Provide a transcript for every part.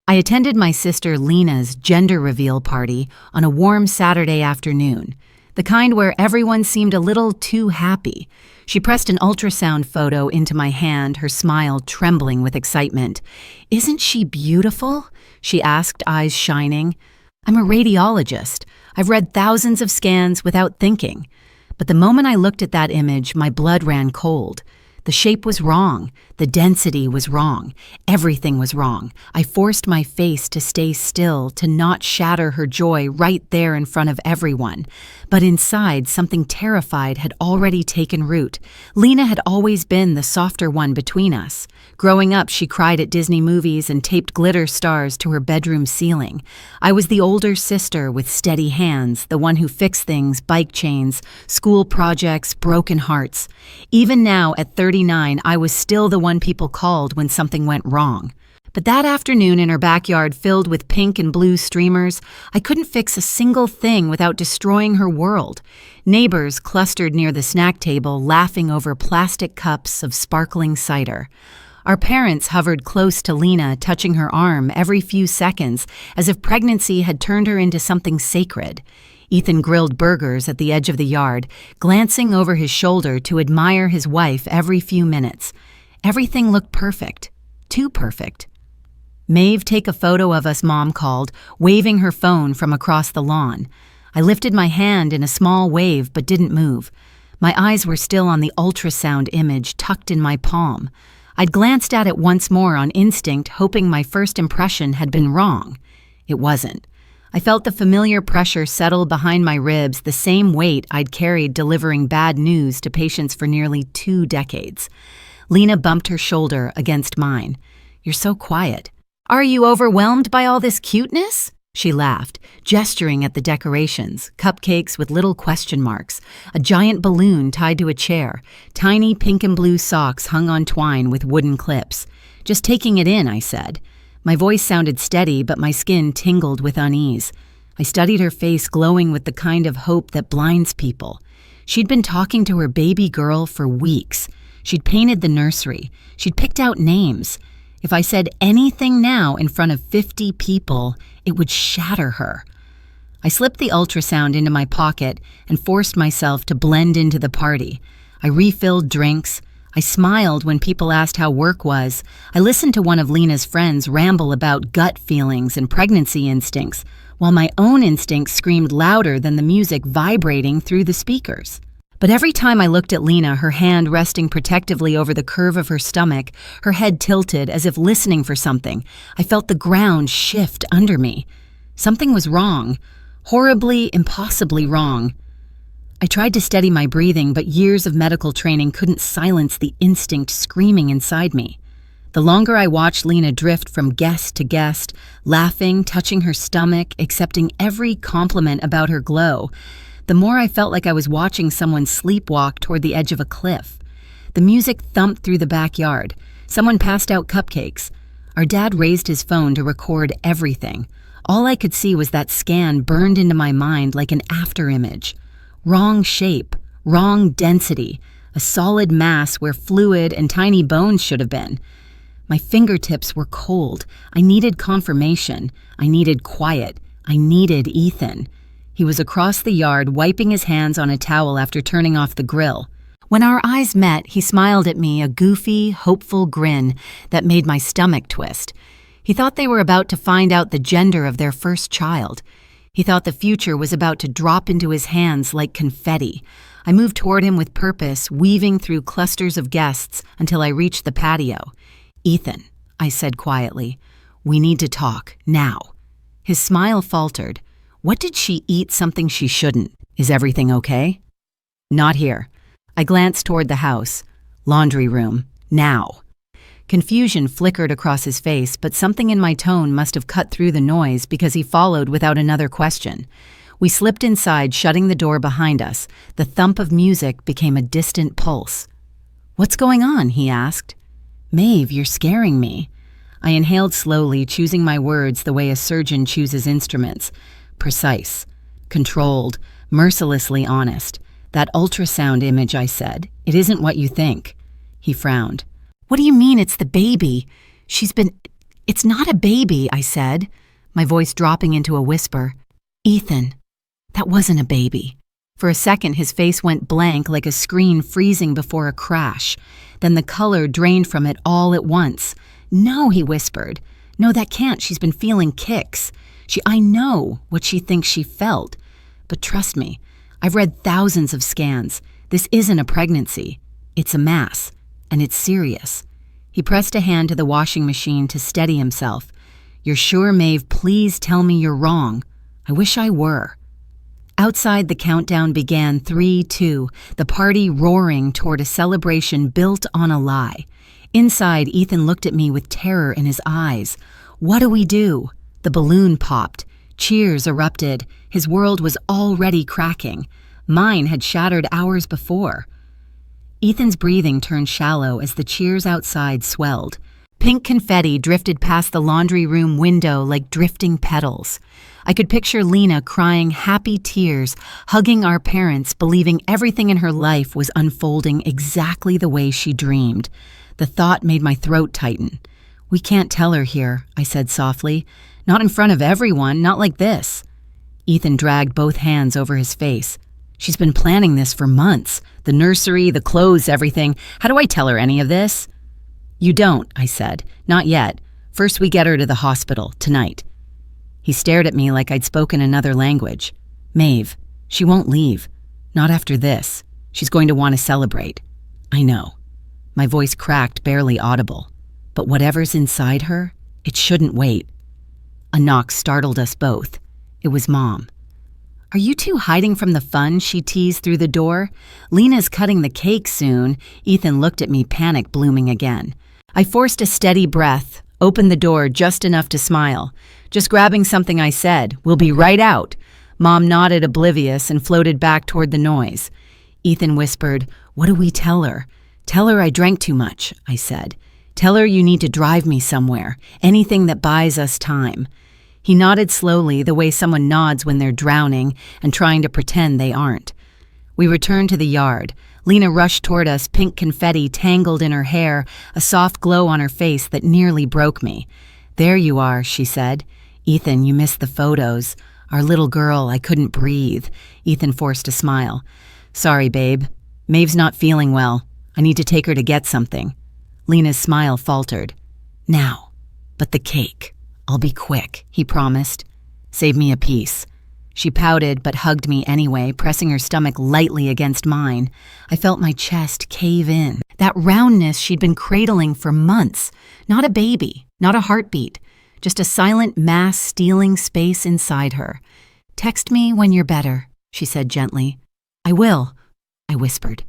I attended my sister Lena's gender reveal party on a warm Saturday afternoon, the kind where everyone seemed a little too happy. She pressed an ultrasound photo into my hand, her smile trembling with excitement. "Isn't she beautiful?" she asked, eyes shining. "I'm a radiologist. I've read thousands of scans without thinking." But the moment I looked at that image, my blood ran cold. The shape was wrong. The density was wrong. Everything was wrong. I forced my face to stay still, to not shatter her joy right there in front of everyone. But inside, something terrified had already taken root. Lena had always been the softer one between us. Growing up, she cried at Disney movies and taped glitter stars to her bedroom ceiling. I was the older sister with steady hands, the one who fixed things, bike chains, school projects, broken hearts. Even now, at 39, I was still the one people called when something went wrong. But that afternoon in her backyard filled with pink and blue streamers, I couldn't fix a single thing without destroying her world. Neighbors clustered near the snack table, laughing over plastic cups of sparkling cider. Our parents hovered close to Lena, touching her arm every few seconds, as if pregnancy had turned her into something sacred. Ethan grilled burgers at the edge of the yard, glancing over his shoulder to admire his wife every few minutes. Everything looked perfect. Too perfect. "Maeve, take a photo of us," Mom called, waving her phone from across the lawn. I lifted my hand in a small wave but didn't move. My eyes were still on the ultrasound image tucked in my palm. I'd glanced at it once more on instinct, hoping my first impression had been wrong. It wasn't. I felt the familiar pressure settle behind my ribs, the same weight I'd carried delivering bad news to patients for nearly 2 decades. Lena bumped her shoulder against mine. "You're so quiet." "Are you overwhelmed by all this cuteness?" She laughed, gesturing at the decorations, cupcakes with little question marks, a giant balloon tied to a chair, tiny pink and blue socks hung on twine with wooden clips. "Just taking it in," I said. My voice sounded steady, but my skin tingled with unease. I studied her face, glowing with the kind of hope that blinds people. She'd been talking to her baby girl for weeks. She'd painted the nursery. She'd picked out names. If I said anything now in front of 50 people, it would shatter her. I slipped the ultrasound into my pocket and forced myself to blend into the party. I refilled drinks. I smiled when people asked how work was. I listened to one of Lena's friends ramble about gut feelings and pregnancy instincts, while my own instincts screamed louder than the music vibrating through the speakers. But every time I looked at Lena, her hand resting protectively over the curve of her stomach, her head tilted as if listening for something, I felt the ground shift under me. Something was wrong. Horribly, impossibly wrong. I tried to steady my breathing, but years of medical training couldn't silence the instinct screaming inside me. The longer I watched Lena drift from guest to guest, laughing, touching her stomach, accepting every compliment about her glow, the more I felt like I was watching someone sleepwalk toward the edge of a cliff. The music thumped through the backyard. Someone passed out cupcakes. Our dad raised his phone to record everything. All I could see was that scan burned into my mind like an afterimage. Wrong shape, wrong density, a solid mass where fluid and tiny bones should have been. My fingertips were cold. I needed confirmation. I needed quiet. I needed Ethan. He was across the yard, wiping his hands on a towel after turning off the grill. When our eyes met, he smiled at me, a goofy, hopeful grin that made my stomach twist. He thought they were about to find out the gender of their first child. He thought the future was about to drop into his hands like confetti. I moved toward him with purpose, weaving through clusters of guests until I reached the patio. "Ethan," I said quietly, "we need to talk, now." His smile faltered. What did she eat something she shouldn't? Is everything okay? Not here. I glanced toward the house. Laundry room. Now. Confusion flickered across his face, but something in my tone must have cut through the noise because he followed without another question. We slipped inside, shutting the door behind us. The thump of music became a distant pulse. "What's going on?" he asked. "Maeve, you're scaring me." I inhaled slowly, choosing my words the way a surgeon chooses instruments. Precise, controlled, mercilessly honest. "That ultrasound image," I said, "it isn't what you think." He frowned. "What do you mean it's the baby? "It's not a baby," I said, my voice dropping into a whisper. "Ethan, that wasn't a baby." For a second, his face went blank like a screen freezing before a crash. Then the color drained from it all at once. "No," he whispered. "No, that can't. She's been feeling kicks. I know what she thinks she felt. But trust me, I've read thousands of scans. This isn't a pregnancy. It's a mass, and it's serious." He pressed a hand to the washing machine to steady himself. "You're sure, Maeve? Please tell me you're wrong. I wish I were." Outside, the countdown began, 3, 2, the party roaring toward a celebration built on a lie. Inside, Ethan looked at me with terror in his eyes. "What do we do?" The balloon popped. Cheers erupted. His world was already cracking. Mine had shattered hours before. Ethan's breathing turned shallow as the cheers outside swelled. Pink confetti drifted past the laundry room window like drifting petals. I could picture Lena crying happy tears, hugging our parents, believing everything in her life was unfolding exactly the way she dreamed. The thought made my throat tighten. "We can't tell her here," I said softly. "Not in front of everyone, not like this." Ethan dragged both hands over his face. "She's been planning this for months. The nursery, the clothes, everything. How do I tell her any of this?" "You don't," I said. "Not yet. First we get her to the hospital, tonight." He stared at me like I'd spoken another language. "Maeve, she won't leave. Not after this. She's going to want to celebrate." "I know." My voice cracked, barely audible. "But whatever's inside her, it shouldn't wait." A knock startled us both. It was Mom. "Are you two hiding from the fun?" she teased through the door. "Lena's cutting the cake soon." Ethan looked at me, panic blooming again. I forced a steady breath, opened the door just enough to smile. "Just grabbing something," I said. "We'll be right out." Mom nodded, oblivious, and floated back toward the noise. Ethan whispered, "What do we tell her?" "Tell her I drank too much," I said. "Tell her you need to drive me somewhere. Anything that buys us time." He nodded slowly, the way someone nods when they're drowning and trying to pretend they aren't. We returned to the yard. Lena rushed toward us, pink confetti tangled in her hair, a soft glow on her face that nearly broke me. "There you are," she said. "Ethan, you missed the photos. Our little girl, I couldn't breathe." Ethan forced a smile. "Sorry, babe. Maeve's not feeling well. I need to take her to get something." Lena's smile faltered. "Now, but the cake. I'll be quick," he promised. "Save me a piece." She pouted but hugged me anyway, pressing her stomach lightly against mine. I felt my chest cave in. That roundness she'd been cradling for months. Not a baby, not a heartbeat, just a silent mass stealing space inside her. "Text me when you're better," she said gently. "I will," I whispered.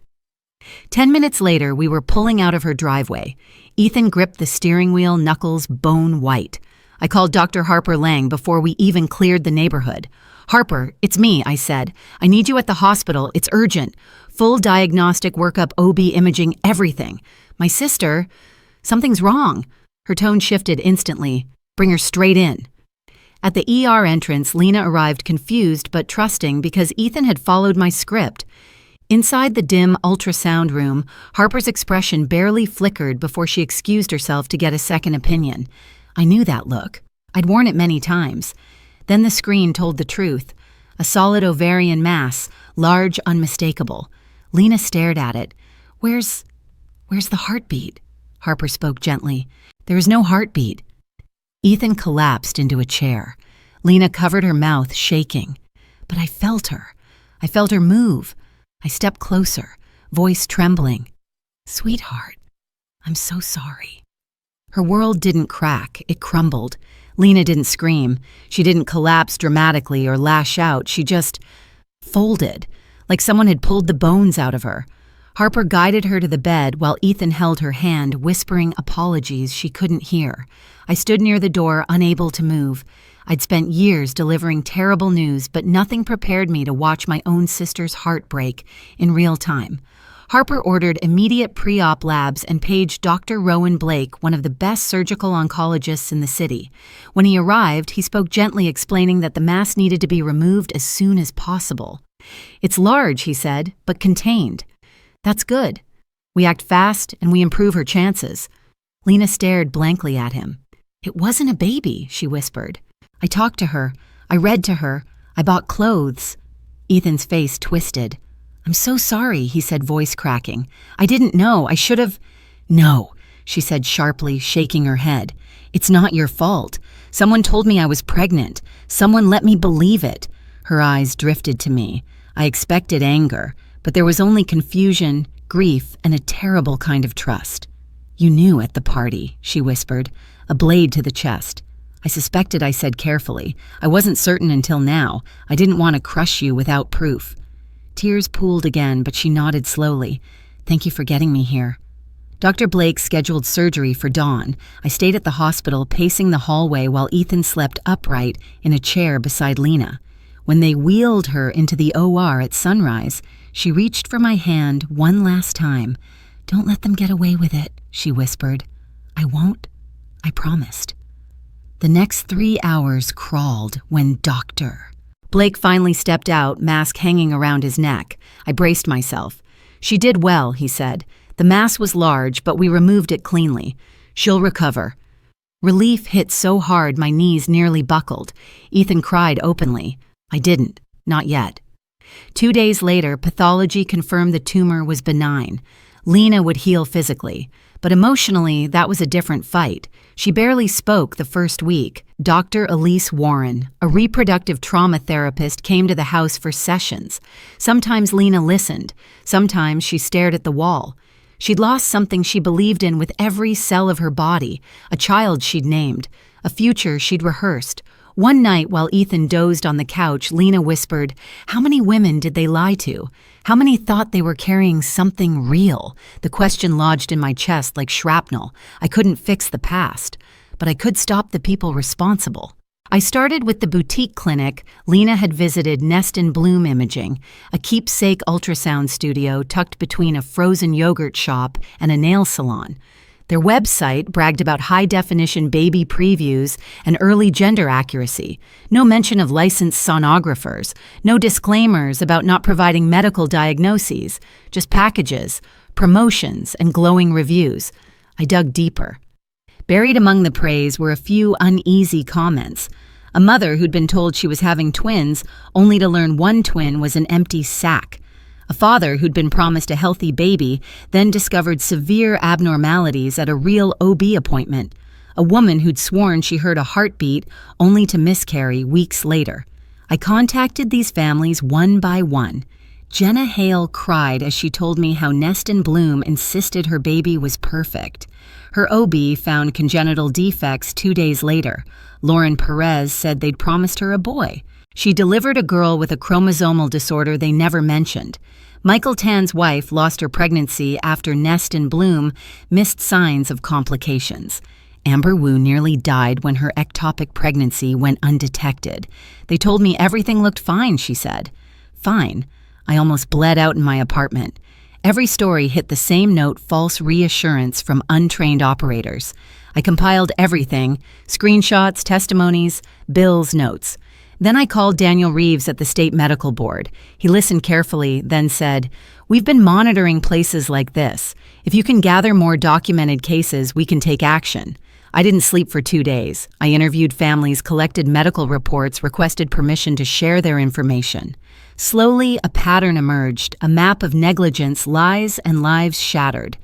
10 minutes later, we were pulling out of her driveway. Ethan gripped the steering wheel, knuckles bone white. I called Dr. Harper Lang before we even cleared the neighborhood. "Harper, it's me," I said. "I need you at the hospital. It's urgent. Full diagnostic workup, OB imaging, everything. My sister, something's wrong." Her tone shifted instantly. "Bring her straight in." At the ER entrance, Lena arrived confused but trusting because Ethan had followed my script. Inside the dim ultrasound room, Harper's expression barely flickered before she excused herself to get a second opinion. I knew that look. I'd worn it many times. Then the screen told the truth. A solid ovarian mass, large, unmistakable. Lena stared at it. Where's the heartbeat?" Harper spoke gently. "There is no heartbeat." Ethan collapsed into a chair. Lena covered her mouth, shaking. But I felt her. I felt her move. I stepped closer, voice trembling. "Sweetheart, I'm so sorry." Her world didn't crack, it crumbled. Lena didn't scream. She didn't collapse dramatically or lash out. She just folded, like someone had pulled the bones out of her. Harper guided her to the bed while Ethan held her hand, whispering apologies she couldn't hear. I stood near the door, unable to move. I'd spent years delivering terrible news, but nothing prepared me to watch my own sister's heart break in real time. Harper ordered immediate pre-op labs and paged Dr. Rowan Blake, one of the best surgical oncologists in the city. When he arrived, he spoke gently, explaining that the mass needed to be removed as soon as possible. "It's large," he said, "but contained." "That's good. We act fast and we improve her chances." Lena stared blankly at him. "It wasn't a baby," she whispered. "I talked to her. I read to her. I bought clothes." Ethan's face twisted. "I'm so sorry," he said, voice cracking. "I didn't know. I should have—" "No," she said sharply, shaking her head. "It's not your fault. Someone told me I was pregnant. Someone let me believe it." Her eyes drifted to me. I expected anger, but there was only confusion, grief, and a terrible kind of trust. "You knew at the party," she whispered, a blade to the chest. I suspected, I said carefully. "I wasn't certain until now. I didn't want to crush you without proof." Tears pooled again, but she nodded slowly. "Thank you for getting me here." Dr. Blake scheduled surgery for dawn. I stayed at the hospital, pacing the hallway while Ethan slept upright in a chair beside Lena. When they wheeled her into the OR at sunrise, she reached for my hand one last time. "Don't let them get away with it," she whispered. "I won't," I promised. The next 3 hours crawled when Dr. Blake finally stepped out, mask hanging around his neck. I braced myself. "She did well," he said. "The mass was large, but we removed it cleanly. She'll recover." Relief hit so hard my knees nearly buckled. Ethan cried openly. I didn't. Not yet. 2 days later, pathology confirmed the tumor was benign. Lena would heal physically, but emotionally, that was a different fight. She barely spoke the first week. Dr. Elise Warren, a reproductive trauma therapist, came to the house for sessions. Sometimes Lena listened. Sometimes she stared at the wall. She'd lost something she believed in with every cell of her body, a child she'd named, a future she'd rehearsed. One night while Ethan dozed on the couch, Lena whispered, "How many women did they lie to? How many thought they were carrying something real?" The question lodged in my chest like shrapnel. I couldn't fix the past, but I could stop the people responsible. I started with the boutique clinic. Lena had visited Nest and Bloom Imaging, a keepsake ultrasound studio tucked between a frozen yogurt shop and a nail salon. Their website bragged about high-definition baby previews and early gender accuracy. No mention of licensed sonographers. No disclaimers about not providing medical diagnoses. Just packages, promotions, and glowing reviews. I dug deeper. Buried among the praise were a few uneasy comments. A mother who'd been told she was having twins, only to learn one twin was an empty sack. A father who'd been promised a healthy baby, then discovered severe abnormalities at a real OB appointment. A woman who'd sworn she heard a heartbeat, only to miscarry weeks later. I contacted these families one by one. Jenna Hale cried as she told me how Nest and Bloom insisted her baby was perfect. Her OB found congenital defects 2 days later. Lauren Perez said they'd promised her a boy. She delivered a girl with a chromosomal disorder they never mentioned. Michael Tan's wife lost her pregnancy after Nest and Bloom missed signs of complications. Amber Wu nearly died when her ectopic pregnancy went undetected. They told me everything looked fine, she said. Fine. I almost bled out in my apartment. Every story hit the same note, false reassurance from untrained operators. I compiled everything, screenshots, testimonies, bills, notes. Then I called Daniel Reeves at the State Medical Board. He listened carefully, then said, "We've been monitoring places like this. If you can gather more documented cases, we can take action." I didn't sleep for 2 days. I interviewed families, collected medical reports, requested permission to share their information. Slowly, a pattern emerged, a map of negligence, lies, and lives shattered.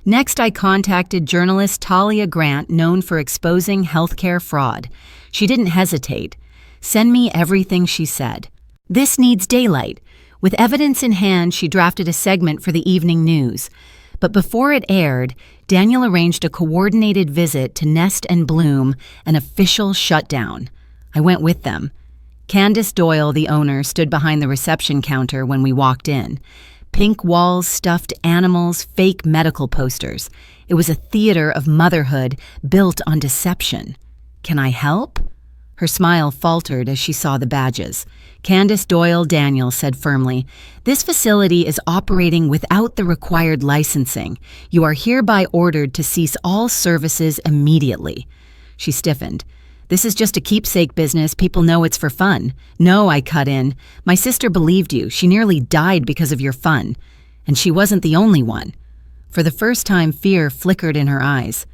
Next, I contacted journalist Talia Grant, known for exposing healthcare fraud. She didn't hesitate. "Send me everything," she said. "This needs daylight." With evidence in hand, she drafted a segment for the evening news. But before it aired, Daniel arranged a coordinated visit to Nest and Bloom, an official shutdown. I went with them. Candace Doyle, the owner, stood behind the reception counter when we walked in. Pink walls, stuffed animals, fake medical posters. It was a theater of motherhood built on deception. "Can I help?" Her smile faltered as she saw the badges. Candace Doyle Daniel said firmly, "This facility is operating without the required licensing. You are hereby ordered to cease all services immediately." She stiffened. "This is just a keepsake business. People know it's for fun." "No," I cut in. "My sister believed you. She nearly died because of your fun. And she wasn't the only one." For the first time, fear flickered in her eyes.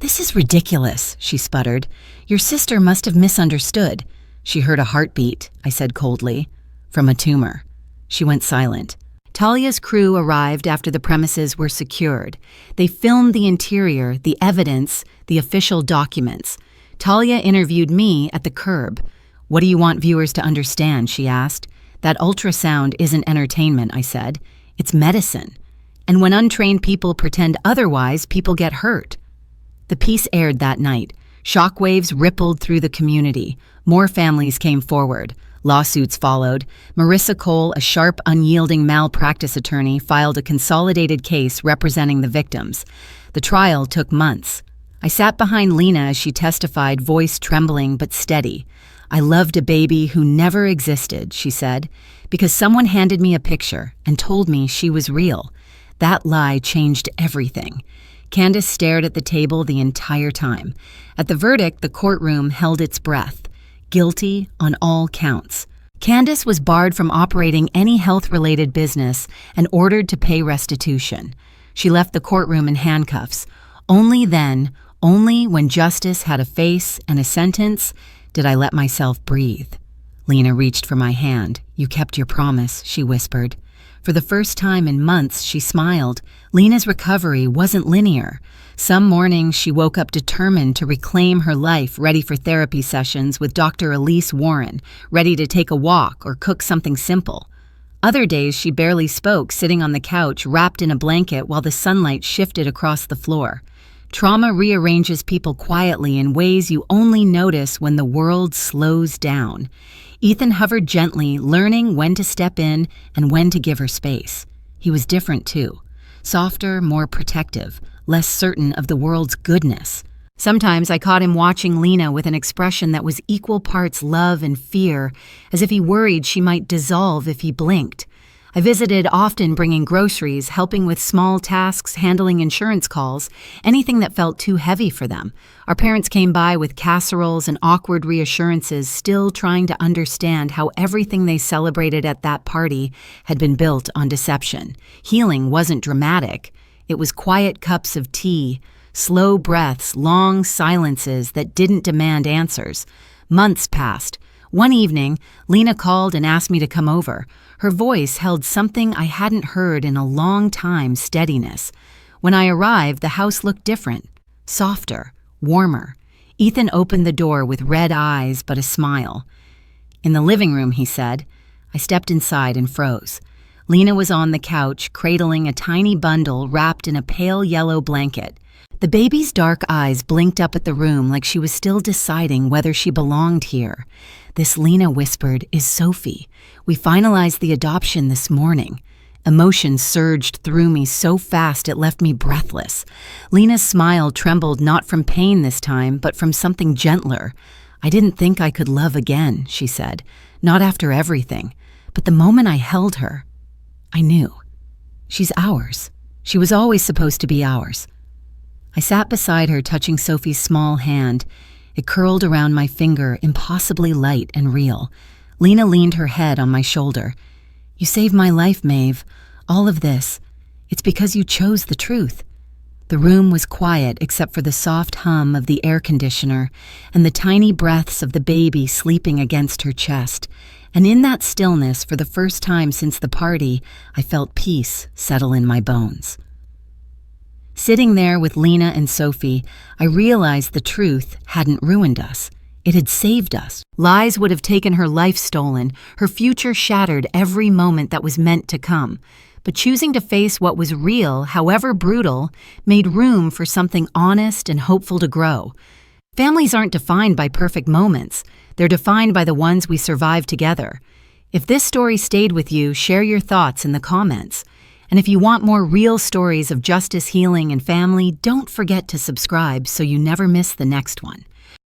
"This is ridiculous," she sputtered. "Your sister must have misunderstood." "She heard a heartbeat," I said coldly. "From a tumor." She went silent. Talia's crew arrived after the premises were secured. They filmed the interior, the evidence, the official documents. Talia interviewed me at the curb. "What do you want viewers to understand?" she asked. "That ultrasound isn't entertainment," I said. "It's medicine. And when untrained people pretend otherwise, people get hurt." The piece aired that night. Shockwaves rippled through the community. More families came forward. Lawsuits followed. Marissa Cole, a sharp, unyielding malpractice attorney, filed a consolidated case representing the victims. The trial took months. I sat behind Lena as she testified, voice trembling but steady. "I loved a baby who never existed," she said, "because someone handed me a picture and told me she was real. That lie changed everything." Candace stared at the table the entire time. At the verdict, the courtroom held its breath. Guilty on all counts. Candace was barred from operating any health-related business and ordered to pay restitution. She left the courtroom in handcuffs. Only then, only when justice had a face and a sentence, did I let myself breathe. Lena reached for my hand. "You kept your promise," she whispered. For the first time in months, she smiled. Lena's recovery wasn't linear. Some mornings, she woke up determined to reclaim her life, ready for therapy sessions with Dr. Elise Warren, ready to take a walk or cook something simple. Other days, she barely spoke, sitting on the couch, wrapped in a blanket while the sunlight shifted across the floor. Trauma rearranges people quietly in ways you only notice when the world slows down. Ethan hovered gently, learning when to step in and when to give her space. He was different too. Softer, more protective, less certain of the world's goodness. Sometimes I caught him watching Lena with an expression that was equal parts love and fear, as if he worried she might dissolve if he blinked. I visited often, bringing groceries, helping with small tasks, handling insurance calls, anything that felt too heavy for them. Our parents came by with casseroles and awkward reassurances, still trying to understand how everything they celebrated at that party had been built on deception. Healing wasn't dramatic. It was quiet cups of tea, slow breaths, long silences that didn't demand answers. Months passed. One evening, Lena called and asked me to come over. Her voice held something I hadn't heard in a long time, steadiness. When I arrived, the house looked different, softer, warmer. Ethan opened the door with red eyes but a smile. "In the living room," he said. I stepped inside and froze. Lena was on the couch, cradling a tiny bundle wrapped in a pale yellow blanket. The baby's dark eyes blinked up at the room like she was still deciding whether she belonged here. "This," Lena whispered, "is Sophie. We finalized the adoption this morning." Emotion surged through me so fast it left me breathless. Lena's smile trembled not from pain this time, but from something gentler. "I didn't think I could love again," she said. "Not after everything. But the moment I held her, I knew. She's ours. She was always supposed to be ours." I sat beside her, touching Sophie's small hand. It curled around my finger, impossibly light and real. Lena leaned her head on my shoulder. "You saved my life, Maeve. All of this. It's because you chose the truth." The room was quiet except for the soft hum of the air conditioner and the tiny breaths of the baby sleeping against her chest. And in that stillness, for the first time since the party, I felt peace settle in my bones. Sitting there with Lena and Sophie, I realized the truth hadn't ruined us. It had saved us. Lies would have taken her life stolen, her future shattered every moment that was meant to come. But choosing to face what was real, however brutal, made room for something honest and hopeful to grow. Families aren't defined by perfect moments. They're defined by the ones we survive together. If this story stayed with you, share your thoughts in the comments. And if you want more real stories of justice, healing, and family, don't forget to subscribe so you never miss the next one.